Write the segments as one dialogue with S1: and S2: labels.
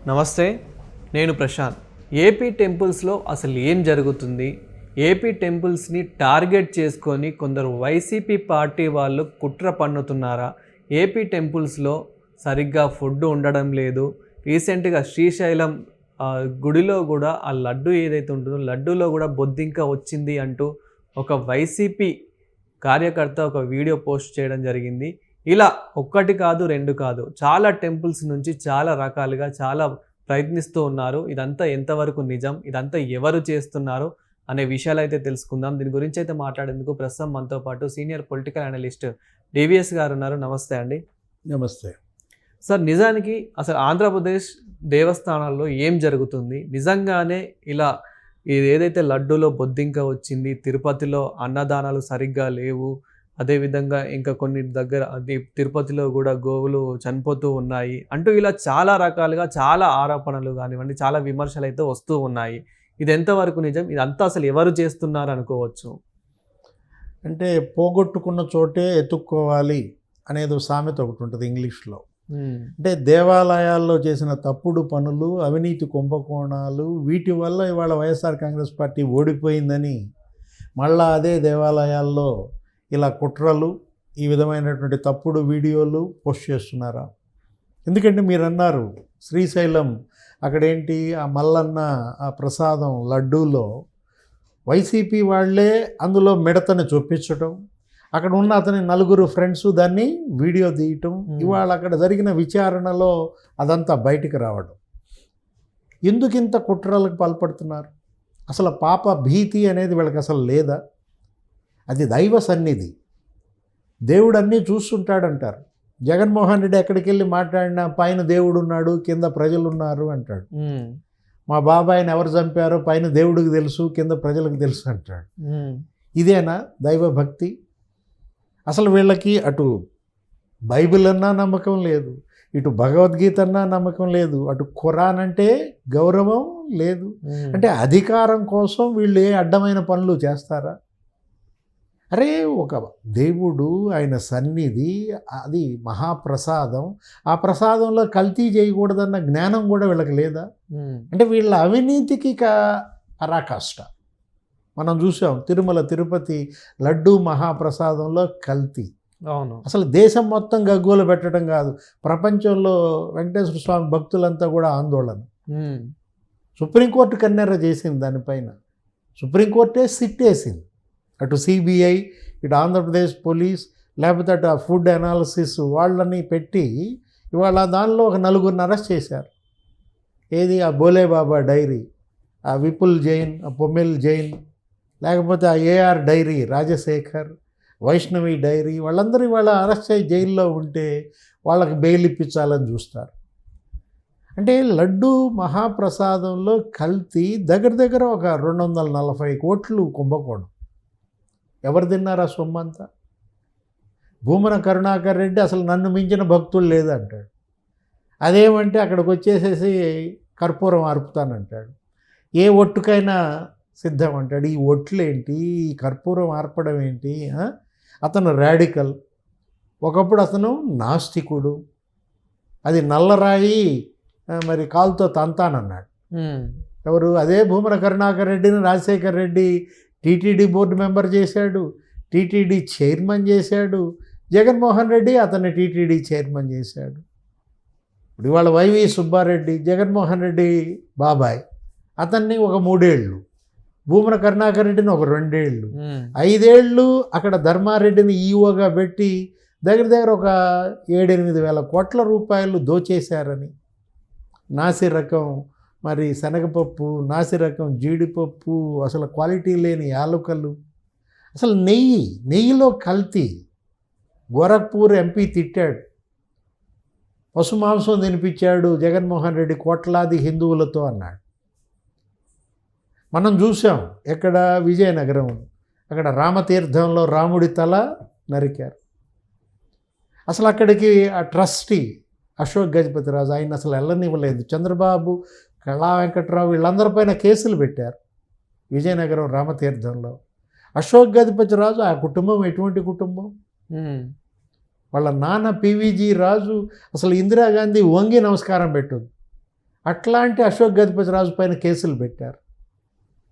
S1: నమస్తే, నేను ప్రశాంత్. ఏపీ టెంపుల్స్లో అసలు ఏం జరుగుతుంది? ఏపీ టెంపుల్స్ని టార్గెట్ చేసుకొని కొందరు వైసీపీ పార్టీ వాళ్ళు కుట్ర పన్నుతున్నారా? ఏపీ టెంపుల్స్లో సరిగ్గా ఫుడ్ ఉండడం లేదు. రీసెంట్గా శ్రీశైలం గుడిలో కూడా ఆ లడ్డు ఏదైతే ఉంటుందో లడ్డూలో కూడా బొద్దింక వచ్చింది అంటూ ఒక వైసీపీ కార్యకర్త ఒక వీడియో పోస్ట్ చేయడం జరిగింది. ఇలా ఒక్కటి కాదు, రెండు కాదు, చాలా టెంపుల్స్ నుంచి చాలా రకాలుగా చాలా ప్రయత్నిస్తూ ఉన్నారు. ఇదంతా ఎంతవరకు నిజం, ఇదంతా ఎవరు చేస్తున్నారు అనే విషయాలు అయితే తెలుసుకుందాం. దీని గురించి అయితే మాట్లాడేందుకు ప్రస్తుతం మనతో పాటు సీనియర్ పొలిటికల్ అనలిస్ట్ డివిఎస్ గారు ఉన్నారు. నమస్తే అండి.
S2: నమస్తే
S1: సార్, నిజానికి అసలు ఆంధ్రప్రదేశ్ దేవస్థానాల్లో ఏం జరుగుతుంది? నిజంగానే ఇలా ఇది ఏదైతే లడ్డూలో బొద్దింక వచ్చింది, తిరుపతిలో అన్నదానాలు సరిగ్గా లేవు, అదేవిధంగా ఇంకా కొన్ని దగ్గర అది తిరుపతిలో కూడా గోవులు చనిపోతూ ఉన్నాయి అంటూ ఇలా చాలా రకాలుగా చాలా ఆరోపణలు కానివ్వండి, చాలా విమర్శలు అయితే వస్తూ ఉన్నాయి. ఇది ఎంతవరకు నిజం? ఇదంతా అసలు ఎవరు చేస్తున్నారు అనుకోవచ్చు?
S2: అంటే పోగొట్టుకున్న చోటే ఎత్తుక్కోవాలి అనేది సామెత ఒకటి ఉంటుంది ఇంగ్లీష్లో. అంటే దేవాలయాల్లో చేసిన తప్పుడు పనులు, అవినీతి కుంభకోణాలు, వీటి వల్ల ఇవాళ వైఎస్ఆర్ కాంగ్రెస్ పార్టీ ఓడిపోయిందని మళ్ళా అదే దేవాలయాల్లో ఇలా కుట్రలు, ఈ విధమైనటువంటి తప్పుడు వీడియోలు పోస్ట్ చేస్తున్నారా? ఎందుకంటే మీరు అన్నారు శ్రీశైలం అక్కడేంటి ఆ మల్లన్న ఆ ప్రసాదం లడ్డూలో వైసీపీ వాళ్ళే అందులో మిడతని చొప్పించటం, అక్కడ ఉన్న అతని నలుగురు ఫ్రెండ్స్ దాన్ని వీడియో తీయటం, ఇవాళ అక్కడ జరిగిన విచారణలో అదంతా బయటికి రావడం. ఎందుకు ఇంత కుట్రలకు పాల్పడుతున్నారు? అసలు పాప భీతి అనేది వీళ్ళకి అసలు లేదా? అది దైవ సన్నిధి, దేవుడు అన్నీ చూస్తుంటాడంటారు. జగన్మోహన్ రెడ్డి ఎక్కడికి వెళ్ళి మాట్లాడినా పైన దేవుడు ఉన్నాడు, కింద ప్రజలు ఉన్నారు అంటాడు. మా బాబాయిని ఎవరు చంపారో పైన దేవుడికి తెలుసు, కింద ప్రజలకు తెలుసు అంటాడు. ఇదేనా దైవ భక్తి? అసలు వీళ్ళకి అటు బైబిల్ అన్నా నమ్మకం లేదు, ఇటు భగవద్గీత అన్నా నమ్మకం లేదు, అటు ఖురాన్ అంటే గౌరవం లేదు. అంటే అధికారం కోసం వీళ్ళు ఏ అడ్డమైన పనులు చేస్తారా? అరే, ఒక దేవుడు, ఆయన సన్నిధి, అది మహాప్రసాదం, ఆ ప్రసాదంలో కల్తీ చేయకూడదన్న జ్ఞానం కూడా వీళ్ళకి లేదా? అంటే వీళ్ళ అవినీతికి పరాకాష్ట. మనం చూసాం తిరుమల తిరుపతి లడ్డూ మహాప్రసాదంలో కల్తీ.
S1: అవును,
S2: అసలు దేశం మొత్తం గగ్గోలు పెట్టడం కాదు, ప్రపంచంలో వెంకటేశ్వర స్వామి భక్తులంతా కూడా ఆందోళన. సుప్రీంకోర్టు కన్నెర్ర చేసింది దానిపైన. సుప్రీంకోర్టే సిట్ వేసింది. అటు సిబిఐ, ఇటు ఆంధ్రప్రదేశ్ పోలీస్, లేకపోతే అటు ఫుడ్ అనాలిసిస్ వాళ్ళని పెట్టి ఇవాళ దానిలో ఒక నలుగురిని అరెస్ట్ చేశారు. ఏది ఆ బోలేబాబా డైరీ, ఆ విపుల్ జైన్, ఆ పొమ్మెల్ జైన్, లేకపోతే ఆ AR dairy Rajasekhar, Vaishnavi dairy, వాళ్ళందరూ ఇవాళ అరెస్ట్ అయ్యి జైల్లో ఉంటే వాళ్ళకి బెయిల్ ఇప్పించాలని చూస్తారు. అంటే లడ్డు మహాప్రసాదంలో కల్తీ దగ్గర ఒక 240 కోట్లు కుంభకోణం. ఎవరు తిన్నారా సొమ్మంతా? భూమన కరుణాకర్ రెడ్డి అసలు నన్ను మించిన భక్తులు లేదంటాడు. అదేమంటే అక్కడికి వచ్చేసేసి కర్పూరం ఆర్పుతానంటాడు. ఏ ఒట్టుకైనా సిద్ధం అంటాడు. ఈ ఒట్లేంటి, ఈ కర్పూరం ఆర్పడం ఏంటి? అతను రాడికల్. ఒకప్పుడు అతను నాస్తికుడు. అది నల్లరాయి మరి కాలుతో తంతానన్నాడు. ఎవరు? అదే భూమన కరుణాకర్ రెడ్డిని Rajasekhar Reddy TTD board member చేశాడు, టీటీడీ చైర్మన్ చేశాడు. జగన్మోహన్ రెడ్డి అతన్ని టీటీడీ చైర్మన్ చేశాడు. ఇప్పుడు ఇవాళ వైవి సుబ్బారెడ్డి జగన్మోహన్ రెడ్డి బాబాయ్, అతన్ని ఒక 3 ఏళ్ళు, భూమన కరుణాకర్ రెడ్డిని ఒక 2 ఏళ్ళు, 5 ఏళ్ళు అక్కడ ధర్మారెడ్డిని ఈఓగా పెట్టి దగ్గర ఒక 7-8 వేల కోట్ల రూపాయలు దోచేశారని. నాసి రకం మరి శనగపప్పు, నాసి రకం జీడిపప్పు, అసలు క్వాలిటీ లేని యాలకులు, అసలు నెయ్యిలో కల్తీ. గోరఖ్పూర్ ఎంపీ తిట్టాడు, పశు మాంసం తినిపించాడు జగన్మోహన్ రెడ్డి కోట్లాది హిందువులతో అన్నాడు. మనం చూసాం ఎక్కడ విజయనగరం, అక్కడ రామతీర్థంలో రాముడి తల నరికారు. అసలు అక్కడికి ఆ ట్రస్టీ అశోక్ గజపతిరాజు ఆయన అసలు వెళ్ళనివ్వలేదు. చంద్రబాబు, కళా వెంకట్రావు వీళ్ళందరిపైన కేసులు పెట్టారు విజయనగరం రామతీర్థంలో. అశోక్ గజపతిరాజు ఆ కుటుంబం ఎటువంటి కుటుంబం? వాళ్ళ నాన్న పివిజి రాజు అసలు ఇందిరాగాంధీ వంగి నమస్కారం పెట్టదు. అట్లాంటి అశోక్ గజపతి రాజు పైన కేసులు పెట్టారు.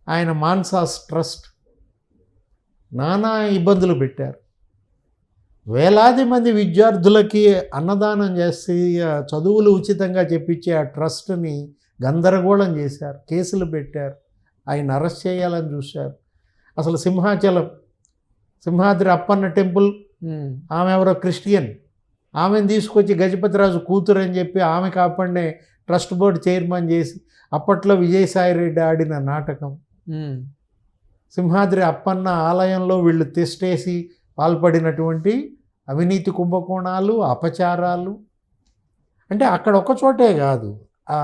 S2: ఆయన మాన్సాస్ ట్రస్ట్ నానా ఇబ్బందులు పెట్టారు. వేలాది మంది విద్యార్థులకి అన్నదానం చేసి చదువులు ఉచితంగా చెప్పించే ఆ ట్రస్ట్ని గందరగోళం చేశారు, కేసులు పెట్టారు, ఆయన అరెస్ట్ చేయాలని చూశారు. అసలు సింహాద్రి అప్పన్న టెంపుల్, ఆమె ఎవరో క్రిస్టియన్, ఆమెను తీసుకొచ్చి గజపతిరాజు కూతురు అని చెప్పి ఆమె కాపాడే ట్రస్ట్ బోర్డు చైర్మన్ చేసి అప్పట్లో విజయసాయిరెడ్డి ఆడిన నాటకం. సింహాద్రి అప్పన్న ఆలయంలో వీళ్ళు తిష్టేసి పాల్పడినటువంటి అవినీతి కుంభకోణాలు, అపచారాలు. అంటే అక్కడ ఒక చోటే కాదు, ఆ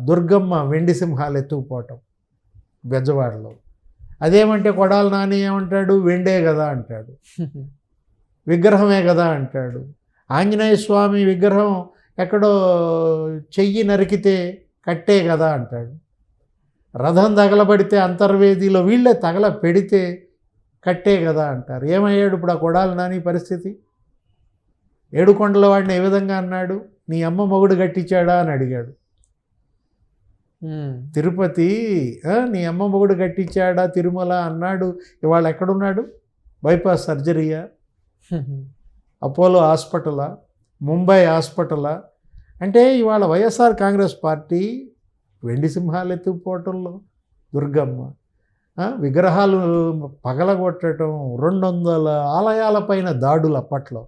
S2: దుర్గమ్మ వెండి సింహాలు ఎత్తుకుపోవటం బెజవాడలో. అదేమంటే కొడాలి నాని ఏమంటాడు, వెండే కదా అంటాడు, విగ్రహమే కదా అంటాడు. ఆంజనేయ స్వామి విగ్రహం ఎక్కడో చెయ్యి నరికితే కట్టే కదా అంటాడు. రథం తగలబడితే అంతర్వేదిలో వీళ్ళే తగల పెడితే కట్టే కదా అంటారు. ఏమయ్యాడు ఇప్పుడు ఆ కొడాలి నాని పరిస్థితి? ఏడుకొండల వాడిని ఏ విధంగా అన్నాడు, నీ అమ్మ మొగుడు కట్టించాడా అని అడిగాడు. తిరుపతి నీ అమ్మ మొగుడు కట్టించాడా తిరుమల అన్నాడు. ఇవాళ ఎక్కడున్నాడు? బైపాస్ సర్జరీయా, అపోలో హాస్పిటలా, ముంబై హాస్పిటలా? అంటే ఇవాళ వైఎస్ఆర్ కాంగ్రెస్ పార్టీ వెండి సింహాలు ఎత్తుకుపోవటంలో దుర్గమ్మ, విగ్రహాలు పగలగొట్టడం, 200 ఆలయాలపైన దాడులు, అప్పట్లో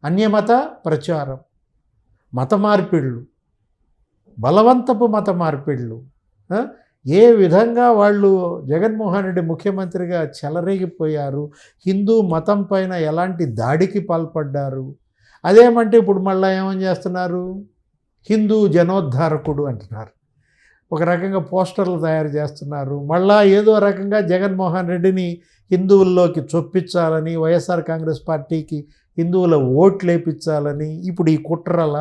S2: అన్యమత ప్రచారం, మత మార్పిళ్ళు, బలవంతపు మత మార్పిళ్ళు. ఏ విధంగా వాళ్ళు జగన్మోహన్ రెడ్డి ముఖ్యమంత్రిగా చెలరేగిపోయారు, హిందూ మతం పైన ఎలాంటి దాడికి పాల్పడ్డారు. అదేమంటే ఇప్పుడు మళ్ళీ ఏమని చేస్తున్నారు, హిందూ జనోద్ధారకుడు అంటున్నారు, ఒక రకంగా పోస్టర్లు తయారు చేస్తున్నారు. మళ్ళా ఏదో రకంగా జగన్మోహన్ రెడ్డిని హిందువుల్లోకి చొప్పించాలని, వైఎస్ఆర్ కాంగ్రెస్ పార్టీకి హిందువుల ఓట్లు వేయించాలని ఇప్పుడు ఈ కుట్రల.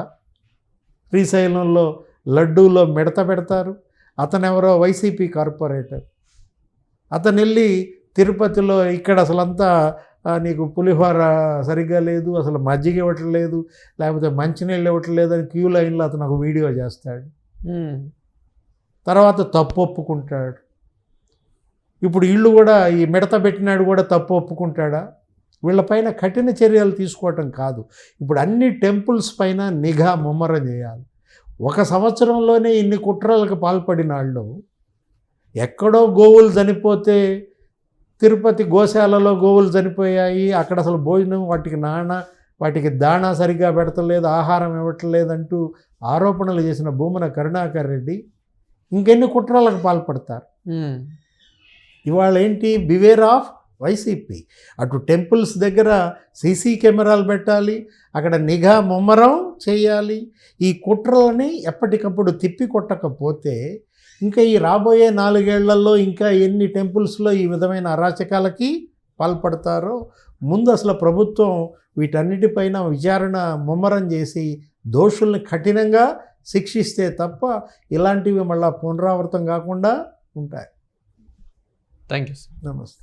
S2: శ్రీశైలంలో లడ్డూలో మిడత పెడతారు. అతనెవరో వైసీపీ కార్పొరేటర్, అతను వెళ్ళి తిరుపతిలో ఇక్కడ అసలంతా నీకు పులిహోర సరిగ్గా లేదు, అసలు మజ్జిగ ఇవ్వట్లేదు, లేకపోతే మంచినీళ్ళు ఇవ్వట్లేదు అని క్యూ లైన్లో అతను ఒక వీడియో చేస్తాడు. తర్వాత తప్పు ఒప్పుకుంటాడు. ఇప్పుడు వీళ్ళు కూడా ఈ మిడత పెట్టినాడు కూడా తప్పు ఒప్పుకుంటాడా? వీళ్ళపైన కఠిన చర్యలు తీసుకోవటం కాదు, ఇప్పుడు అన్ని టెంపుల్స్ పైన నిఘా ముమ్మరం చేయాలి. ఒక సంవత్సరంలోనే ఇన్ని కుట్రలకు పాల్పడిన వాళ్ళు, ఎక్కడో గోవులు చనిపోతే తిరుపతి గోశాలలో గోవులు చనిపోయాయి, అక్కడ అసలు భోజనం వాటికి దాణా సరిగ్గా పెడతలేదు, ఆహారం ఇవ్వట్లేదంటూ ఆరోపణలు చేసిన భూమన కరుణాకర్ రెడ్డి ఇంకెన్ని కుట్రలకు పాల్పడతారు. ఇవాళ ఏంటి, బివేర్ ఆఫ్ వైసీపీ. అటు టెంపుల్స్ దగ్గర సీసీ కెమెరాలు పెట్టాలి, అక్కడ నిఘా ముమ్మరం చేయాలి. ఈ కుట్రలని ఎప్పటికప్పుడు తిప్పి కొట్టకపోతే ఇంకా ఈ రాబోయే 4 ఏళ్లలో ఇంకా ఎన్ని టెంపుల్స్లో ఈ విధమైన అరాచకాలకి పాల్పడతారో. ముందు అసలు ప్రభుత్వం వీటన్నిటిపైన విచారణ ముమ్మరం చేసి దోషుల్ని కఠినంగా శిక్షిస్తే తప్ప ఇలాంటివి మళ్ళీ పునరావృతం కాకుండా ఉంటాయి.
S1: Thank you.
S2: నమస్తే.